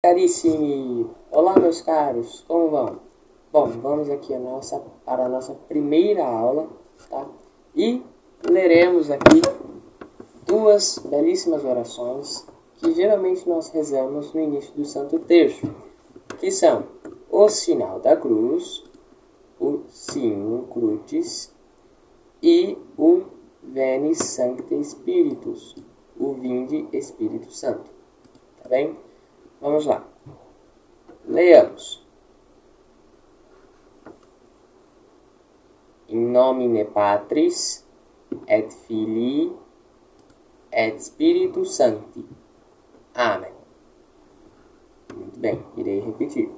Carissimi! Olá, meus caros, como vão? Bom, vamos aqui para a nossa primeira aula, tá? E leremos aqui duas belíssimas orações que geralmente nós rezamos no início do Santo Terço, que são o sinal da cruz, o Signum Crucis e o Veni Sancte Spiritus, o Vinde Espírito Santo. Tá bem? Vamos lá. Leamos. In nomine Patris et Filii et Spiritus Sancti. Amém. Muito bem, irei repetir.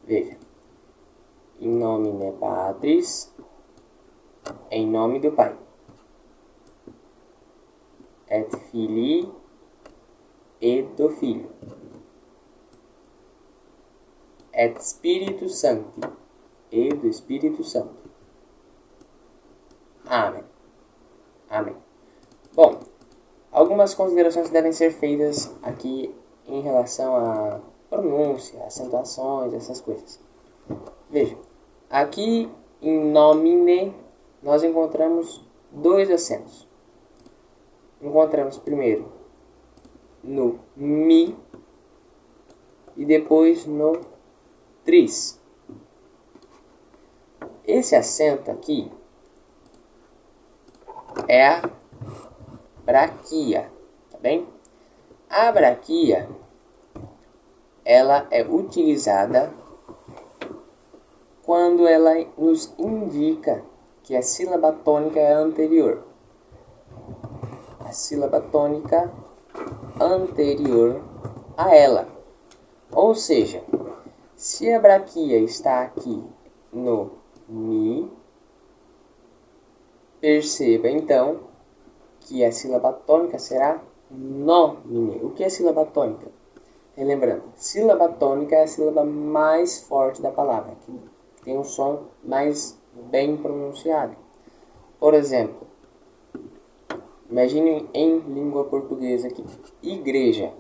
Veja. In nomine Patris, em nome do Pai, et Filii e do Filho, et Spiritus Sancti, e do Espírito Santo. Amém. Amém. Bom, algumas considerações devem ser feitas aqui em relação à pronúncia, acentuações, essas coisas. Veja, aqui em nomine nós encontramos dois acentos. Encontramos primeiro no mi e depois no tris. Esse acento aqui é a braquia, tá bem? A braquia, ela é utilizada quando ela nos indica que a sílaba tônica é anterior. A sílaba tônica anterior a ela. Ou seja, se a braquia está aqui no mi, perceba então que a sílaba tônica será nomine. O que é sílaba tônica? Relembrando, sílaba tônica é a sílaba mais forte da palavra, que tem um som mais bem pronunciado. Por exemplo, imagine em língua portuguesa aqui, igreja.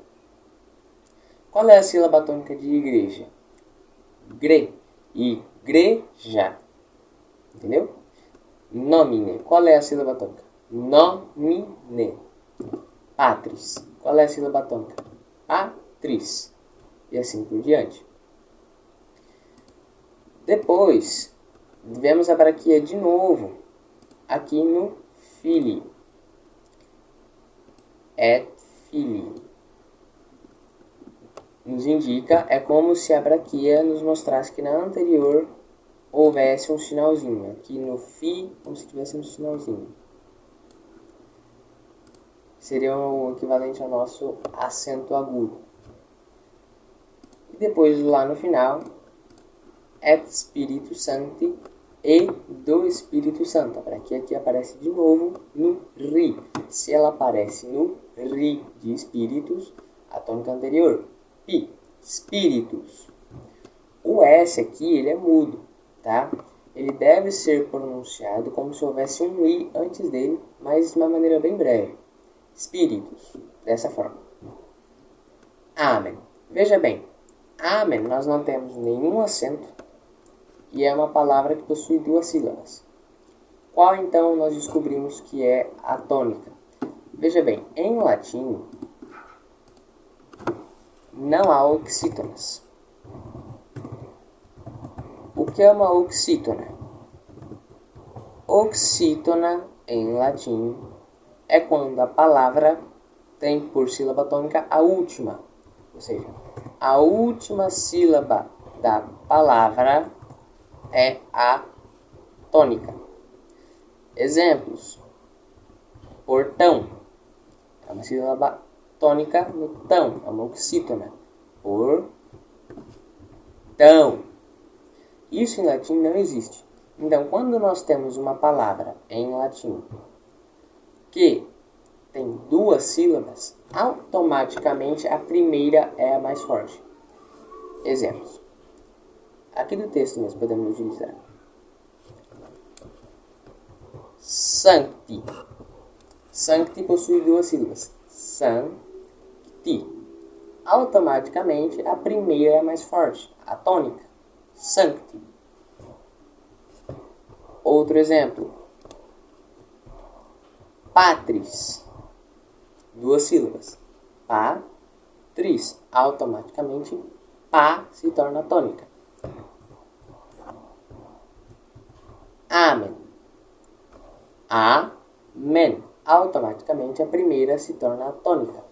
Qual é a sílaba tônica de igreja? Gre. Igreja. Entendeu? Nomine. Qual é a sílaba tônica? Nomine. Patris. Qual é a sílaba tônica? Patris. E assim por diante. Depois, vemos a braquia de novo aqui no Filii. Et Filii. Nos indica, é como se a braquia nos mostrasse que na anterior houvesse um sinalzinho. Aqui no Fi, como se tivesse um sinalzinho. Seria o equivalente ao nosso acento agudo. E depois, lá no final, et Spiritus Sancti, e do Espírito Santo. A braquia aqui aparece de novo no Ri. Se ela aparece no Ri de Espíritos, a tônica anterior. Pi, Espíritos. O S aqui, ele é mudo, tá? Ele deve ser pronunciado como se houvesse um I antes dele, mas de uma maneira bem breve. Espíritos, dessa forma. Amém. Veja bem, amém, nós não temos nenhum acento e é uma palavra que possui duas sílabas. Qual então nós descobrimos que é a tônica? Veja bem, em latim não há oxítonas. O que é uma oxítona? Oxítona, em latim, é quando a palavra tem por sílaba tônica a última. Ou seja, a última sílaba da palavra é a tônica. Exemplos. Portão. É uma sílaba tônica no tão. É uma oxítona. Portão. Isso em latim não existe. Então, quando nós temos uma palavra em latim que tem duas sílabas, automaticamente a primeira é a mais forte. Exemplos. Aqui do texto mesmo podemos utilizar. Sancti. Sancti possui duas sílabas. Sancti. ti. Automaticamente, a primeira é a mais forte, a tônica, sancti. Outro exemplo, patris, 2 sílabas, patris, automaticamente, pá se torna tônica. Amen, amen, automaticamente a primeira se torna tônica.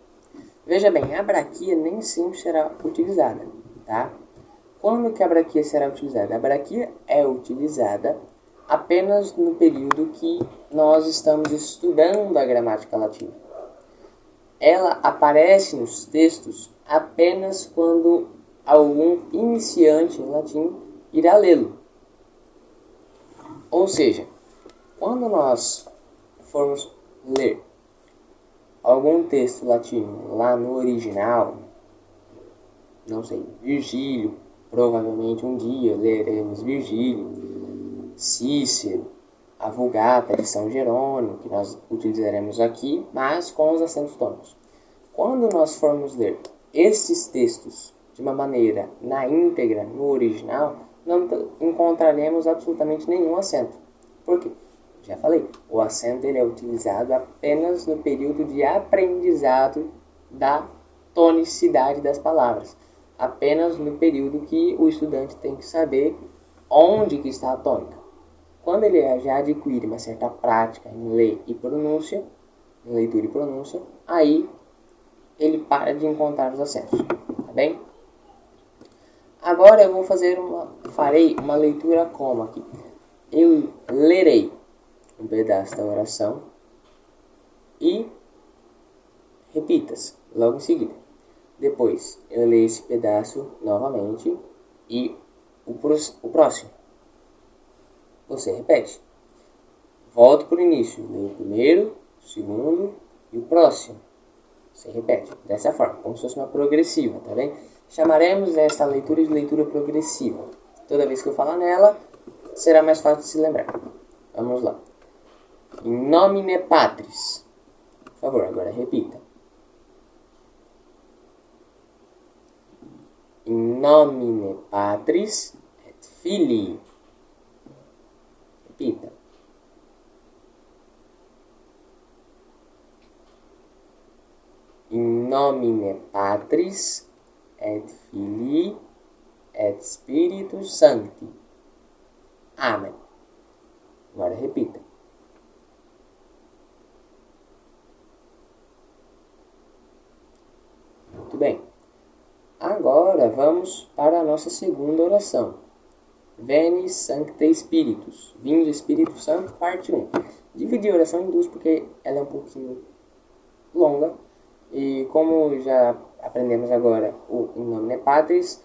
Veja bem, a braquia nem sempre será utilizada, tá? Quando que a braquia será utilizada? A braquia é utilizada apenas no período que nós estamos estudando a gramática latina. Ela aparece nos textos apenas quando algum iniciante em latim irá lê-lo. Ou seja, quando nós formos ler algum texto latino lá no original, não sei, Virgílio, provavelmente um dia leremos Virgílio, Cícero, a Vulgata de São Jerônimo, que nós utilizaremos aqui, mas com os acentos tônicos. Quando nós formos ler estes textos de uma maneira na íntegra, no original, não encontraremos absolutamente nenhum acento. Por quê? Já falei, o acento ele é utilizado apenas no período de aprendizado da tonicidade das palavras. Apenas no período que o estudante tem que saber onde que está a tônica. Quando ele já adquire uma certa prática em ler e pronúncia, em leitura e pronúncia, aí ele para de encontrar os acentos, tá bem? Agora eu farei uma leitura como aqui. Eu lerei um pedaço da oração e repitas logo em seguida. Depois eu leio esse pedaço novamente e o próximo. Você repete. Volto para o início. Leio o primeiro, o segundo e o próximo. Você repete. Dessa forma, como se fosse uma progressiva, tá bem? Chamaremos esta leitura de leitura progressiva. Toda vez que eu falar nela, será mais fácil de se lembrar. Vamos lá. In nomine Patris. Por favor, agora repita. In nomine Patris et Filii. Repita. In nomine Patris et Filii et Spiritus Sancti. Amém. Agora repita. Muito bem. Agora vamos para a nossa segunda oração. Veni Sancte Spiritus. Vinde Espírito Santo, parte 1. Dividi a oração em duas porque ela é um pouquinho longa. E como já aprendemos agora o In Nomine Patris,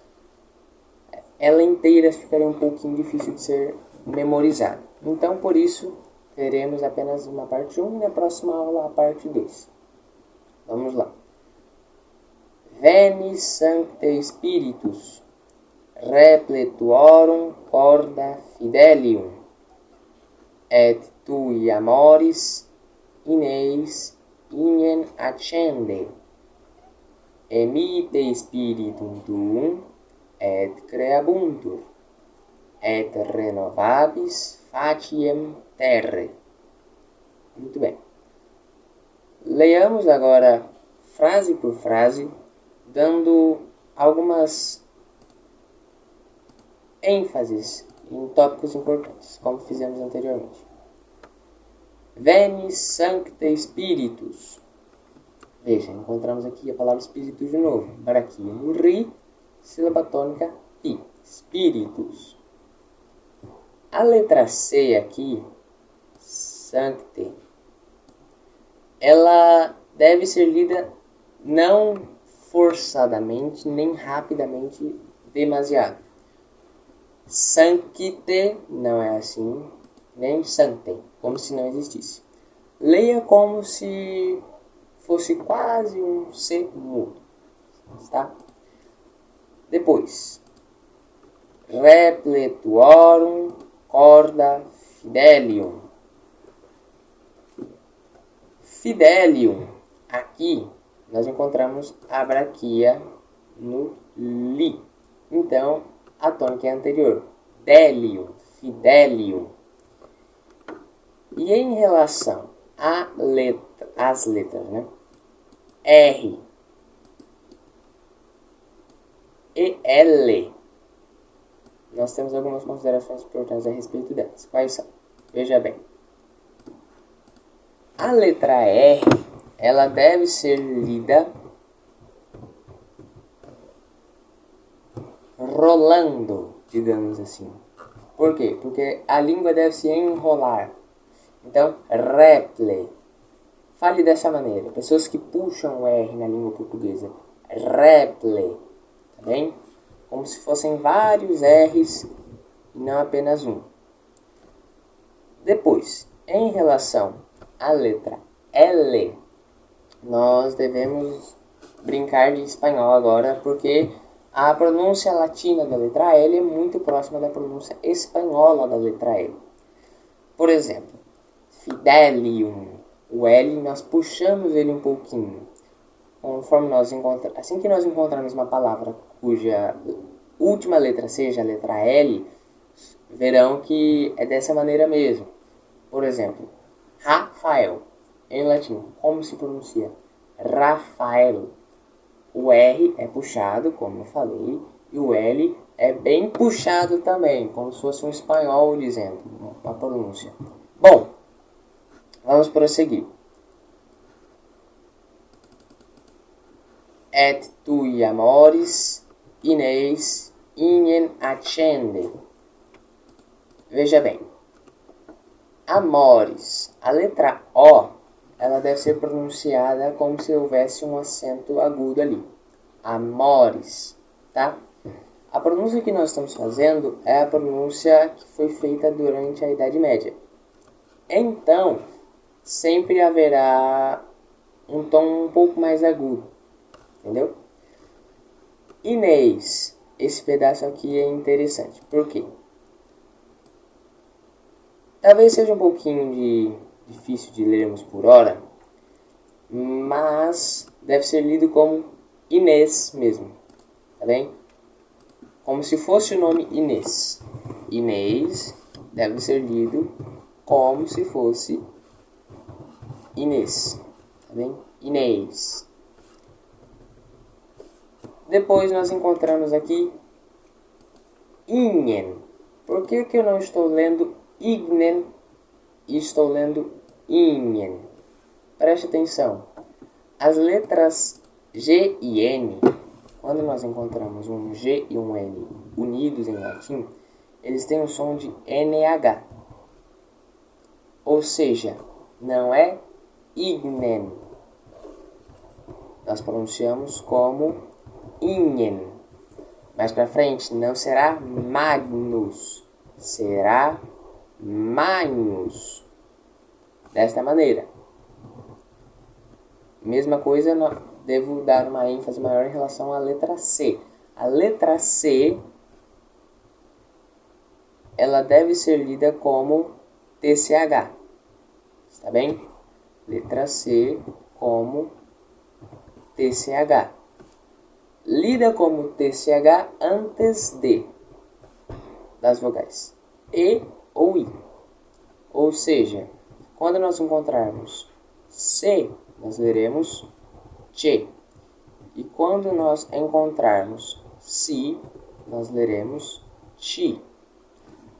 ela inteira ficaria um pouquinho difícil de ser memorizada. Então, por isso, teremos apenas uma parte 1 e na próxima aula a parte 2. Vamos lá. Veni Sancte Spiritus, repletuorum corda fidelium, et tui amoris in eis ignem accende, emite spiritum tuum, et creabuntur, et renovabis faciem terre. Muito bem. Leiamos agora frase por frase, dando algumas ênfases em tópicos importantes, como fizemos anteriormente. Veni Sancte Spiritus. Veja, encontramos aqui a palavra espírito de novo. Braquia no ri, sílaba tônica i. Spiritus. A letra C aqui, Sancte, ela deve ser lida não forçadamente, nem rapidamente demasiado. Sancte não é assim, nem sancte, como se não existisse. Leia como se fosse quase um C mudo, tá? Depois, repletuorum corda fidelium. Fidelium, aqui, nós encontramos a braquia no li. Então, a tônica é anterior. Delium, fidelium. E em relação às letras, né? R e L, nós temos algumas considerações importantes a respeito delas. Quais são? Veja bem. A letra R, ela deve ser lida rolando, digamos assim. Por quê? Porque a língua deve se enrolar. Então, reple. Fale dessa maneira. Pessoas que puxam o R na língua portuguesa. Reple. Tá bem? Como se fossem vários R's e não apenas um. Depois, em relação à letra L, nós devemos brincar de espanhol agora, porque a pronúncia latina da letra L é muito próxima da pronúncia espanhola da letra L. Por exemplo, fidelium, o L nós puxamos ele um pouquinho. Conforme assim que nós encontrarmos uma palavra cuja última letra seja a letra L, verão que é dessa maneira mesmo. Por exemplo, Rafael, em latim, como se pronuncia? Rafael. O R é puxado, como eu falei, e o L é bem puxado também, como se fosse um espanhol dizendo, uma pronúncia. Bom, vamos prosseguir. Et tui amores, Inês, ingen accende. Veja bem. Amores. A letra O, ela deve ser pronunciada como se houvesse um acento agudo ali. Amores, tá? A pronúncia que nós estamos fazendo é a pronúncia que foi feita durante a Idade Média. Então, sempre haverá um tom um pouco mais agudo, entendeu? Inês, esse pedaço aqui é interessante. Por quê? Talvez seja um pouquinho difícil de lermos por hora, mas deve ser lido como Inês mesmo, tá bem? Como se fosse o nome Inês. Inês deve ser lido como se fosse Inês, tá bem? Inês. Depois nós encontramos aqui Ingen. Por que eu não estou lendo Ignen e estou lendo Ingen? Preste atenção. As letras G e N, quando nós encontramos um G e um N unidos em latim, eles têm o som de NH. Ou seja, não é Ignen. Nós pronunciamos como Ingen. Mais para frente não será Magnus, será Magnus. Desta maneira. Mesma coisa, devo dar uma ênfase maior em relação à letra C. A letra C, ela deve ser lida como TCH. Está bem? Letra C como TCH. Lida como TCH antes das vogais E ou I. Ou seja, quando nós encontrarmos C, nós leremos Che. E quando nós encontrarmos Si, nós leremos Chi.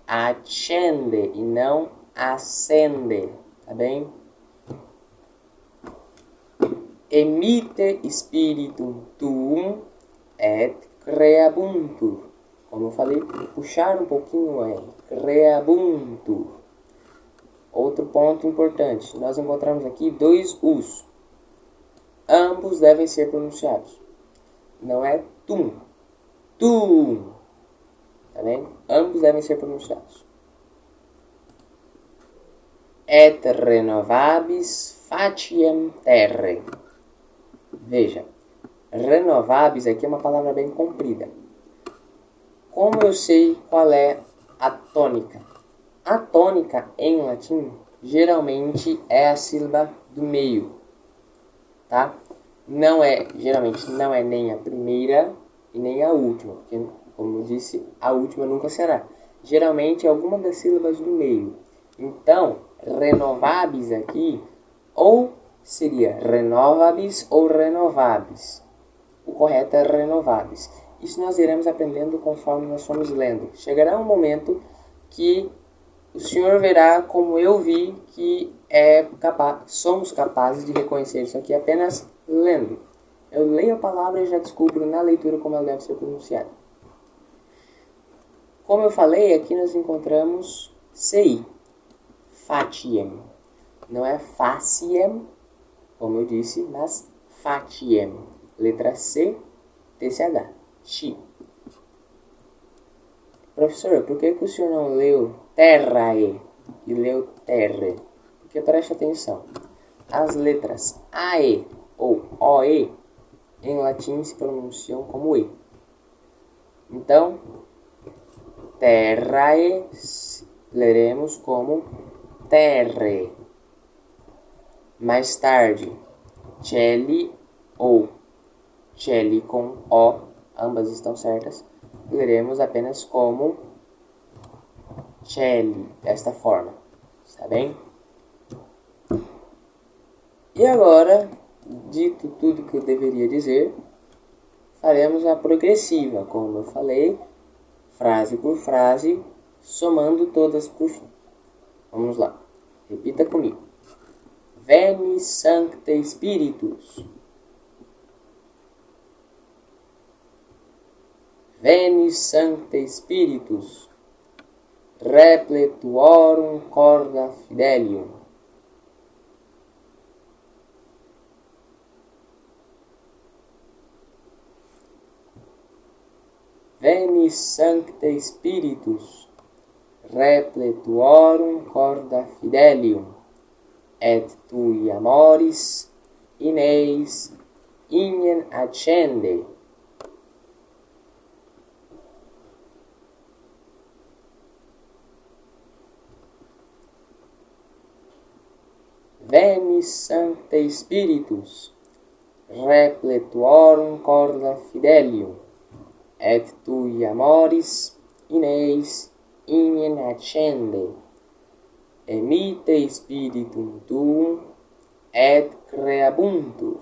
Accende e não acende, tá bem? Emite spiritum tuum et creabuntur. Como eu falei, puxar um pouquinho o R. Creabuntur. Outro ponto importante. Nós encontramos aqui dois U's. Ambos devem ser pronunciados. Não é tum. Tum. Tá bem? Ambos devem ser pronunciados. Et renovabis faciem terre. Veja. Renovabis aqui é uma palavra bem comprida. Como eu sei qual é a tônica? A tônica em latim geralmente é a sílaba do meio, tá? geralmente não é nem a primeira e nem a última, porque, como eu disse, a última nunca será. Geralmente é alguma das sílabas do meio. Então, renovabis aqui, ou seria renovabis ou renovabis. O correto é renovabis. Isso nós iremos aprendendo conforme nós formos lendo. Chegará um momento que o senhor verá como eu vi que somos capazes de reconhecer isso aqui apenas lendo. Eu leio a palavra e já descubro na leitura como ela deve ser pronunciada. Como eu falei, aqui nós encontramos CI, fatiem. Não é faciem, como eu disse, mas fatiem. Letra C, TCH, chi. Professor, por que o senhor não leu terrae e leu terre? Porque preste atenção. As letras AE ou OE em latim se pronunciam como E. Então, terrae leremos como terre. Mais tarde, celi ou celi com O, ambas estão certas, leremos apenas como celi, desta forma, está bem? E agora, dito tudo que eu deveria dizer, faremos a progressiva, como eu falei, frase por frase, somando todas por fim. Vamos lá, repita comigo. Veni Sancte Spiritus. Veni Sancte Spiritus. Repletuorum corda fidelium. Veni Sancte Spiritus, repletuorum corda fidelium, et tui amoris in eis ignem accende. Veni Sancte Spiritus, repletuorum corda fidelium, et tui amoris in eis ignem accende. Emite spiritum tuum et creabuntur.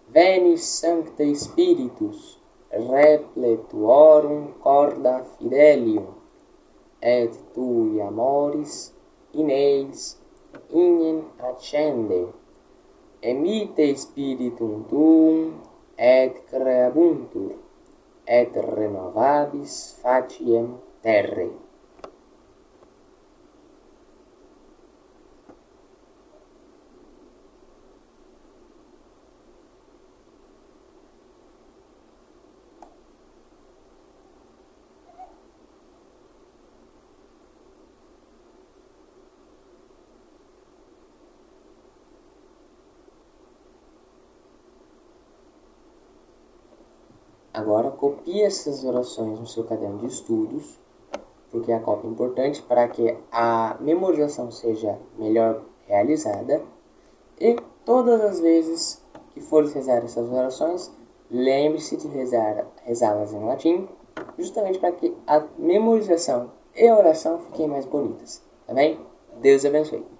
Veni Sancte Spiritus, repletuorum corda fidelium, et tui amoris in eis ignem accende. Emite spiritum tuum et creabuntur, et renovabis faciem terre. Agora copie essas orações no seu caderno de estudos, porque a cópia é importante para que a memorização seja melhor realizada. E todas as vezes que for rezar essas orações, lembre-se de rezá-las em latim, justamente para que a memorização e a oração fiquem mais bonitas. Tá bem? Deus abençoe.